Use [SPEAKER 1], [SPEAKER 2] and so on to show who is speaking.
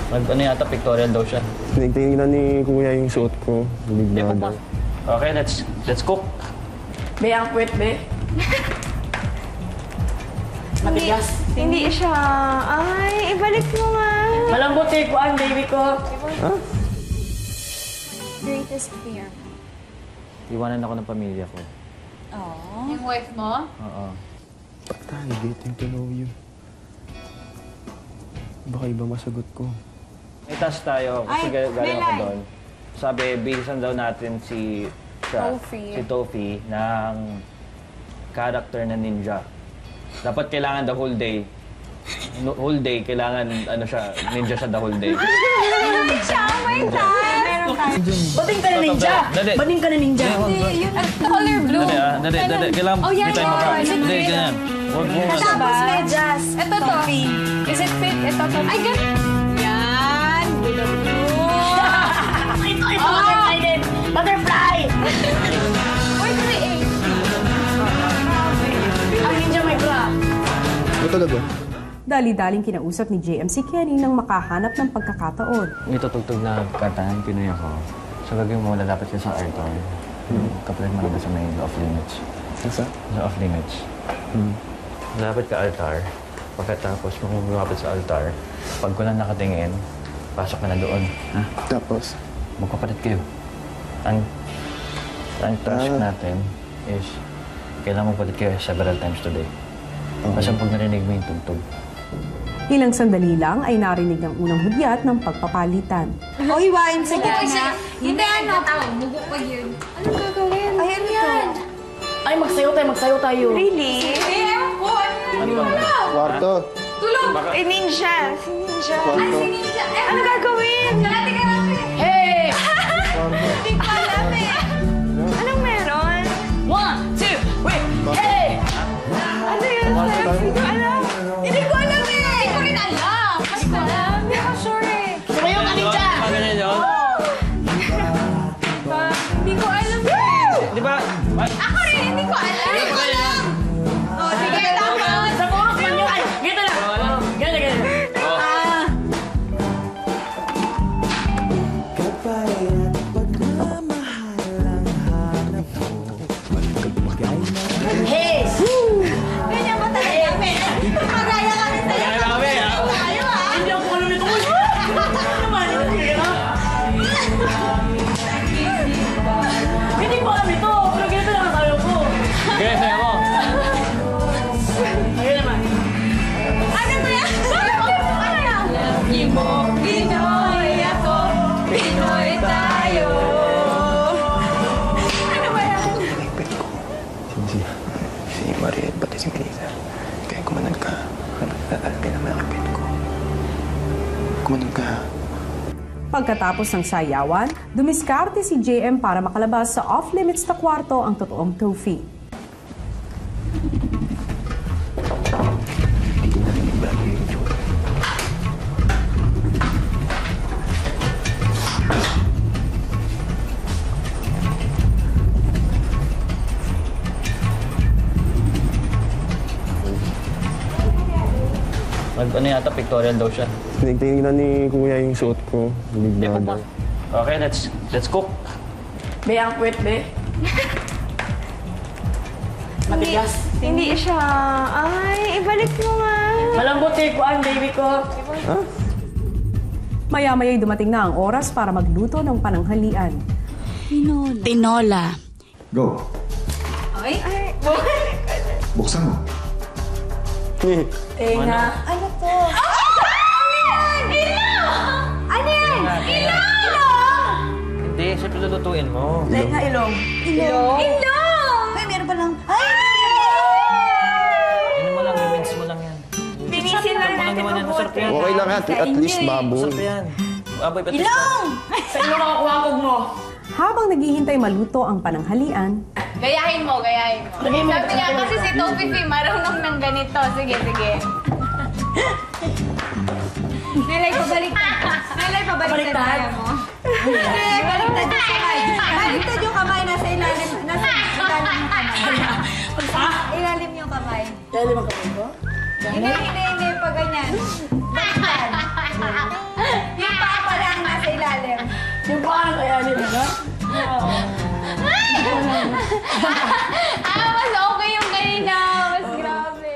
[SPEAKER 1] Ano yata, pictorial daw siya.
[SPEAKER 2] Tinignan ni Kuya yung suot ko. Bigla.
[SPEAKER 1] Okay, let's cook.
[SPEAKER 3] Be, ang puwet, be. Matigas.
[SPEAKER 4] Hindi siya. Ay, ibalik mo nga.
[SPEAKER 3] Malambot eh, kuan, baby ko.
[SPEAKER 2] Ha?
[SPEAKER 4] Greatest fear.
[SPEAKER 1] Iwanan ako ng pamilya ko.
[SPEAKER 4] Oh. Yung wife mo?
[SPEAKER 1] Oo.
[SPEAKER 2] Patay, getting to know you. Baka iba masagot ko.
[SPEAKER 1] May task tayo kasi galing ako doon. Sabi, bihisan daw natin si Tofi ng character na ninja. Dapat kailangan the whole day. Whole day, kailangan ninja siya the whole day.
[SPEAKER 4] Ninja, my God! Meron tayo.
[SPEAKER 3] Bating ka na ninja! Bating ka na ninja!
[SPEAKER 4] Hindi, yun ang color blue.
[SPEAKER 1] Dali. Kailangan may time ka. Dali, ganyan.
[SPEAKER 4] Tapos medyas. Ito to. Is it fit? Ito to. Ay, ganun. Yan.
[SPEAKER 3] Ito, butterfly din! Butterfly!
[SPEAKER 4] Or create.
[SPEAKER 3] Ang ninja may bra.
[SPEAKER 2] Ito talaga?
[SPEAKER 5] Dali-daling kinausap ni JM si Kenny nang makahanap ng pagkakataon.
[SPEAKER 1] May tutugtog na kantahan, Pinoy ako. So gagawin mo, lalapit ka sa altar. Kapalit mo na sa may off-limits.
[SPEAKER 2] Sa?
[SPEAKER 1] Sa off-limits. Lalapit ka altar. Pagkatapos, kung lumapit sa altar, pag ko lang nakatingin, pasok ka na doon. Ha?
[SPEAKER 2] Tapos?
[SPEAKER 1] Magkapalit kayo. Ang task natin is kailangan mo palit kayo several times today. Basta pag narinig mo yung tugtog.
[SPEAKER 5] Ilang sandali lang ay narinig ang unang hudyat ng pagpapalitan.
[SPEAKER 4] O, hiwain sa gitna. Hindi, ano? Mugo pa yun. Ano gagawin? Ayan yan.
[SPEAKER 3] Ay, magsayo tayo.
[SPEAKER 4] Really? Eh, ewan ko. Ano yun?
[SPEAKER 2] Kwarto.
[SPEAKER 4] Tulog!
[SPEAKER 6] Eh, ninja. Si ninja.
[SPEAKER 4] Ay, si ninja. Ano gagawin? Kalati ka namin.
[SPEAKER 3] Hey!
[SPEAKER 4] Hindi ko alam eh.
[SPEAKER 6] Anong meron?
[SPEAKER 3] 1, 2, wait! Hey!
[SPEAKER 6] Ano yun? Hindi ko alam.
[SPEAKER 4] Hindi ko alam eh. Hindi ko rin alam. Basta alam. Hindi ako sure eh.
[SPEAKER 3] Sumayo ka, ninja!
[SPEAKER 1] Ganyan yun?
[SPEAKER 4] Hindi ko alam eh.
[SPEAKER 1] Di ba?
[SPEAKER 4] Ako rin, hindi ko alam. Hindi ko alam. Oh, sige, tapos.
[SPEAKER 3] Sa oras man yun! Ay, gito lang! Ganyan. Hey!
[SPEAKER 4] Ganyan ba talaga? Magaya kami sa'yo. Tayo ah.
[SPEAKER 3] Hindi ako alam ito. Ano naman? Hindi ko alam ito. Pero ganito lang ang tayo ko.
[SPEAKER 1] Kaya sa'yo ako.
[SPEAKER 3] Ayun naman.
[SPEAKER 4] Ano ba yan? Ano yan? Love mo, Pinoy ako. Pinoy tayo. Ano ba yan?
[SPEAKER 2] Si Maria, pati si Melissa. Kaya kumanan ka. Alam naman ang pet ko. Kumanan ka.
[SPEAKER 5] Pagkatapos ng sayawan, dumiskarte si JM para makalabas sa off-limits na kwarto ang totoong Tofi.
[SPEAKER 2] Hindi na rin bago yung itsura.
[SPEAKER 1] Ano yata, pictorial daw siya.
[SPEAKER 2] Tinignan ni Kuya yung suot ko. Bigla daw.
[SPEAKER 1] Okay, let's cook.
[SPEAKER 3] Be, ang puwet, be. Matigas.
[SPEAKER 6] Hindi siya. Ay, ibalik mo nga.
[SPEAKER 3] Malambot eh, kuan, baby ko.
[SPEAKER 2] Ha?
[SPEAKER 5] Maya-maya'y dumating na ang oras para magluto ng pananghalian.
[SPEAKER 7] Tinola.
[SPEAKER 8] Go.
[SPEAKER 4] Ay,
[SPEAKER 8] Buksan mo.
[SPEAKER 3] Tenga.
[SPEAKER 4] ano to? Ano yan? Ilong! Ano yan? Ilong!
[SPEAKER 1] Hindi, siyempre lulutuin mo.
[SPEAKER 3] Tenga, ilong.
[SPEAKER 4] Ilong! Ay, meron pa lang. Ay!
[SPEAKER 1] Ano mo lang, i-mince mo lang yan.
[SPEAKER 6] Binisin lang natin
[SPEAKER 1] Yan, masarap yan.
[SPEAKER 2] Okay lang yan. At least baboy.
[SPEAKER 1] Masarap yan. Baboy, pati
[SPEAKER 4] Ilong!
[SPEAKER 3] Sa ilong ako kuwakog mo.
[SPEAKER 5] Habang naghihintay maluto ang pananghalian,
[SPEAKER 4] Gayahin mo.
[SPEAKER 3] Lagay mo.
[SPEAKER 4] Sabi niya kasi si Topi marunong ng ganito. Sige. Nelay, pabaliktad kaya mo. Hindi, baliktad yung kamay. Baliktad yung kamay. Nasa ilalim yung kamay. Ilalim yung kamay.
[SPEAKER 3] Dali magkabay ko?
[SPEAKER 4] Hindi, pag ganyan. Baliktad.
[SPEAKER 3] Yung paano kaya nila, no?
[SPEAKER 6] Mas okay yung kanina. Mas grabe.